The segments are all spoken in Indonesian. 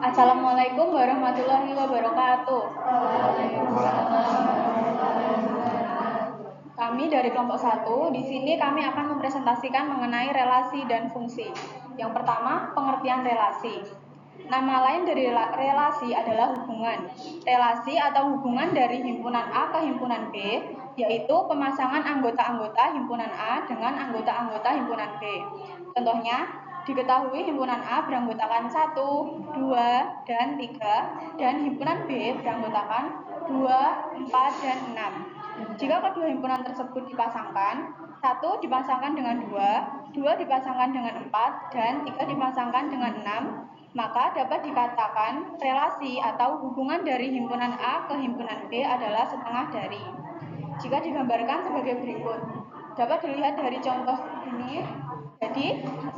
Assalamualaikum warahmatullahi wabarakatuh. Kami dari kelompok 1, di sini kami akan mempresentasikan mengenai relasi dan fungsi. Yang pertama, pengertian relasi. Nama lain dari relasi adalah hubungan. Relasi atau hubungan dari himpunan A ke himpunan B, yaitu pemasangan anggota-anggota himpunan A dengan anggota-anggota himpunan B. Contohnya, diketahui himpunan A beranggotakan 1, 2, dan 3, dan himpunan B beranggotakan 2, 4, dan 6. Jika kedua himpunan tersebut dipasangkan, 1 dipasangkan dengan 2, 2 dipasangkan dengan 4, dan 3 dipasangkan dengan 6, maka dapat dikatakan relasi atau hubungan dari himpunan A ke himpunan B adalah setengah dari. Jika digambarkan sebagai berikut, dapat dilihat dari contoh ini. Jadi, 1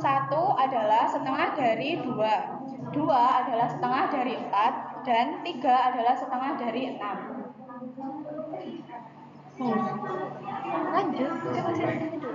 adalah setengah dari 2, 2 adalah setengah dari 4, dan 3 adalah setengah dari 6. Lanjut, coba saya dulu.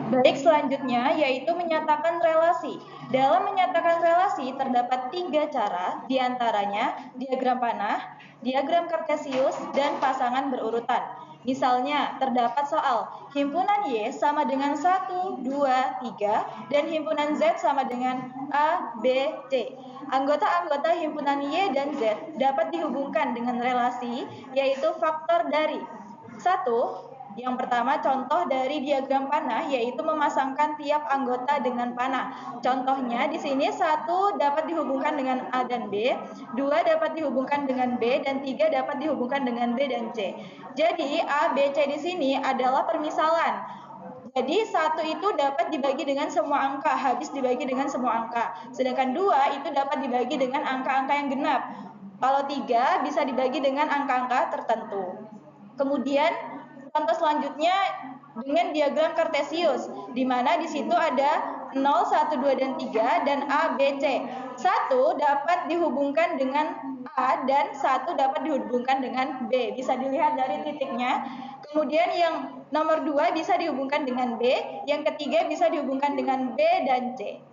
Baik, selanjutnya yaitu menyatakan relasi. Dalam menyatakan relasi terdapat 3 cara, diantaranya diagram panah, diagram kartesius, dan pasangan berurutan. Misalnya, terdapat soal himpunan Y sama dengan 1, 2, 3, dan himpunan Z sama dengan A, B, C. Anggota-anggota himpunan Y dan Z dapat dihubungkan dengan relasi, yaitu faktor dari 1. Yang pertama, contoh dari diagram panah yaitu memasangkan tiap anggota dengan panah. Contohnya di sini 1 dapat dihubungkan dengan A dan B, 2 dapat dihubungkan dengan B, dan 3 dapat dihubungkan dengan B dan C. Jadi A, B, C di sini adalah permisalan. Jadi 1 itu dapat dibagi dengan semua angka, habis dibagi dengan semua angka. Sedangkan 2 itu dapat dibagi dengan angka-angka yang genap. Kalau 3 bisa dibagi dengan angka-angka tertentu. Kemudian contoh selanjutnya dengan diagram kartesius, di mana di situ ada 0, 1, 2, dan 3, dan A, B, C. 1 dapat dihubungkan dengan A dan 1 dapat dihubungkan dengan B. Bisa dilihat dari titiknya. Kemudian yang nomor 2 bisa dihubungkan dengan B, yang ketiga bisa dihubungkan dengan B dan C.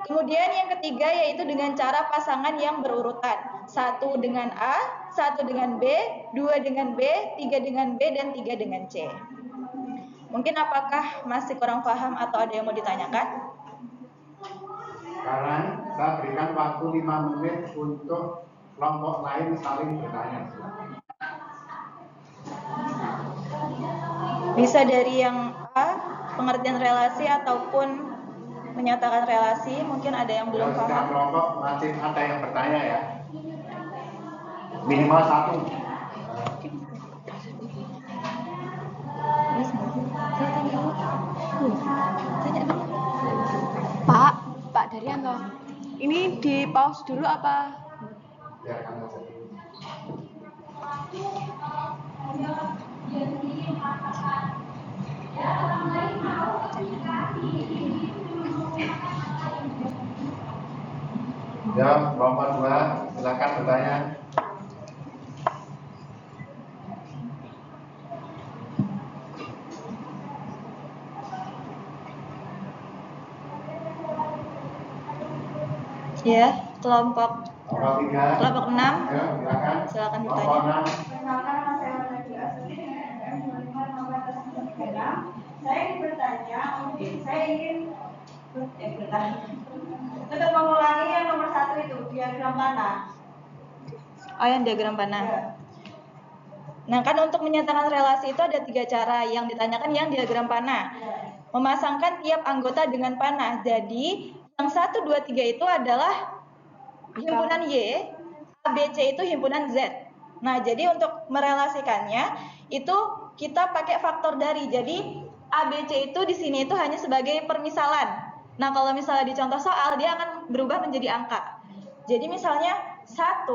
Kemudian yang ketiga yaitu dengan cara pasangan yang berurutan. 1 dengan A, 1 dengan B, 2 dengan B, 3 dengan B, dan 3 dengan C. Mungkin apakah masih kurang paham atau ada yang mau ditanyakan? Sekarang saya berikan waktu 5 menit untuk kelompok lain saling bertanya. Bisa dari yang A, pengertian relasi, ataupun menyatakan relasi. Mungkin ada yang belum paham. Setiap kelompok masih ada yang bertanya ya. Minimal 1. Pak Daryanto, ini di pause dulu apa? Biarkan saja. Ya, kelompok 2, silakan bertanya. Ya, kelompok 3. Kelompok 6. Ya, silakan. Silakan Kelompok bertanya. 6. Saya ingin bertanya, saya ingin untuk mengulangi yang nomor 1 itu, diagram panah. Oh, yang diagram panah. Nah, kan untuk menyatakan relasi itu ada 3 cara. Yang ditanyakan yang diagram panah. Memasangkan tiap anggota dengan panah. Jadi, yang 1, 2, 3 itu adalah himpunan Y, A, B, C itu himpunan Z. Nah, jadi untuk merelasikannya, itu kita pakai faktor dari. Jadi, A, B, C itu di sini itu hanya sebagai permisalan. Nah, kalau misalnya di contoh soal, dia akan berubah menjadi angka. Jadi, misalnya 1,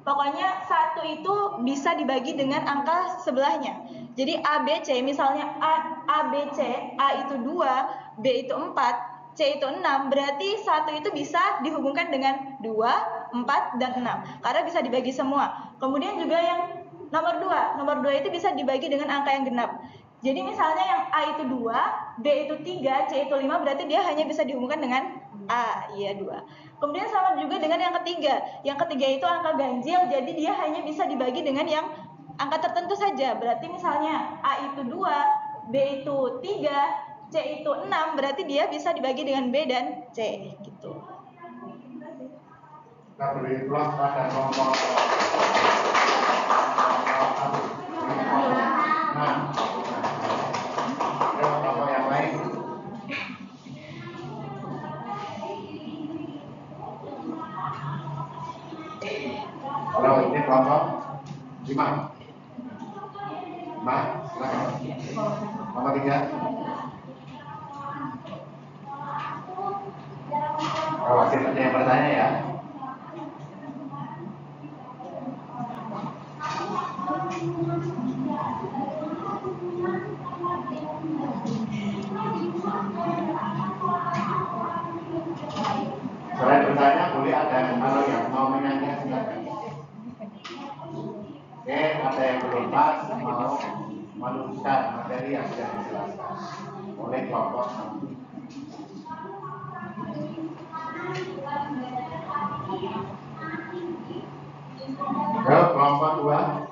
pokoknya 1 itu bisa dibagi dengan angka sebelahnya. Jadi A, B, C, misalnya A, B, C, A itu 2, B itu 4, C itu 6, berarti 1 itu bisa dihubungkan dengan 2, 4, dan 6. Karena bisa dibagi semua. Kemudian juga yang nomor 2 itu bisa dibagi dengan angka yang genap. Jadi misalnya yang A itu 2, B itu 3, C itu 5, berarti dia hanya bisa dihubungkan dengan A, iya 2. Kemudian sama juga dengan yang ketiga. Yang ketiga itu angka ganjil, jadi dia hanya bisa dibagi dengan yang angka tertentu saja. Berarti misalnya A itu 2, B itu 3, C itu 6, berarti dia bisa dibagi dengan B dan C, gitu. Kita beri peluang pada kelompok. Nah, kelompok yang lain. Kalau ini kelompok 5. Silakan. Nomor 3. Wajib ada yang bertanya ya. Selain bertanya, boleh ada kalau yang mau menanya silakan. Oke, ada yang belum pas mau meluruskan materi yang sudah dijelaskan oleh kelompok 1. Ke kelompok 2.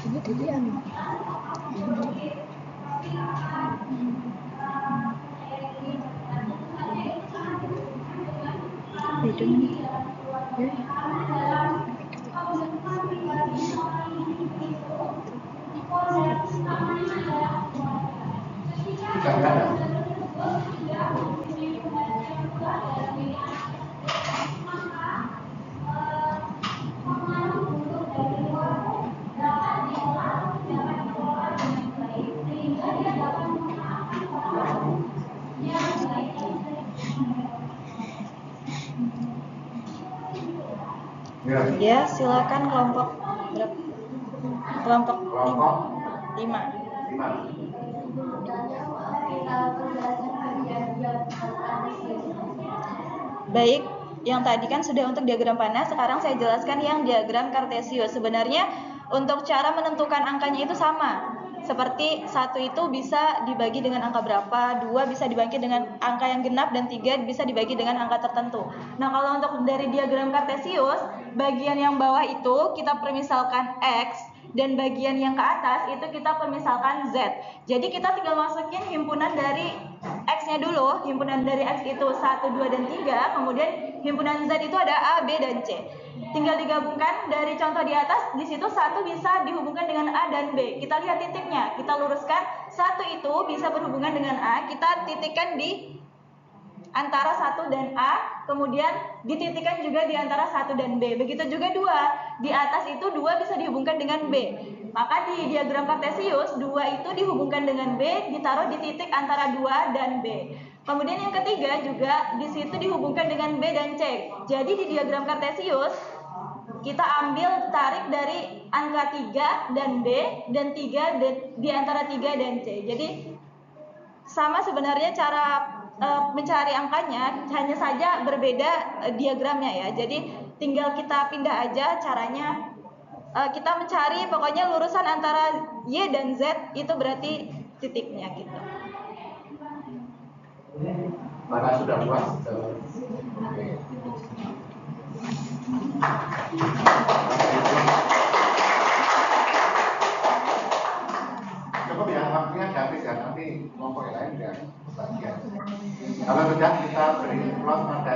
Ini tadi anu. Beda nih. Tidak ada. Ya, silakan kelompok berapa? Kelompok 5. 5. Baik, yang tadi kan sudah untuk diagram panah, sekarang saya jelaskan yang diagram kartesius. Sebenarnya untuk cara menentukan angkanya itu sama. Seperti 1 itu bisa dibagi dengan angka berapa, 2 bisa dibagi dengan angka yang genap, dan 3 bisa dibagi dengan angka tertentu. Nah, kalau untuk dari diagram kartesius, bagian yang bawah itu kita permisalkan X, dan bagian yang ke atas itu kita permisalkan Z. Jadi kita tinggal masukin himpunan dari X-nya dulu. Himpunan dari X itu 1, 2, dan 3. Kemudian himpunan Z itu ada A, B, dan C. Tinggal digabungkan dari contoh di atas. Di situ 1 bisa dihubungkan dengan A dan B. Kita lihat titiknya. Kita luruskan. 1 itu bisa berhubungan dengan A. Kita titikkan di antara 1 dan A, kemudian dititikkan juga di antara 1 dan B. Begitu juga 2. Di atas itu 2 bisa dihubungkan dengan B. Maka di diagram kartesius 2 itu dihubungkan dengan B, ditaruh di titik antara 2 dan B. Kemudian yang ketiga juga di situ dihubungkan dengan B dan C. Jadi di diagram kartesius kita ambil tarik dari angka 3 dan B, dan 3 dan di antara 3 dan C. Jadi sama sebenarnya cara mencari angkanya, hanya saja berbeda diagramnya ya. Jadi tinggal kita pindah aja caranya. Kita mencari pokoknya lurusan antara Y dan Z, itu berarti titiknya gitu. Mana sudah puas? Cukup ya, waktunya habis ya, nanti kelompok yang lain ya bagian. Kalau sudah kita beri peluang pada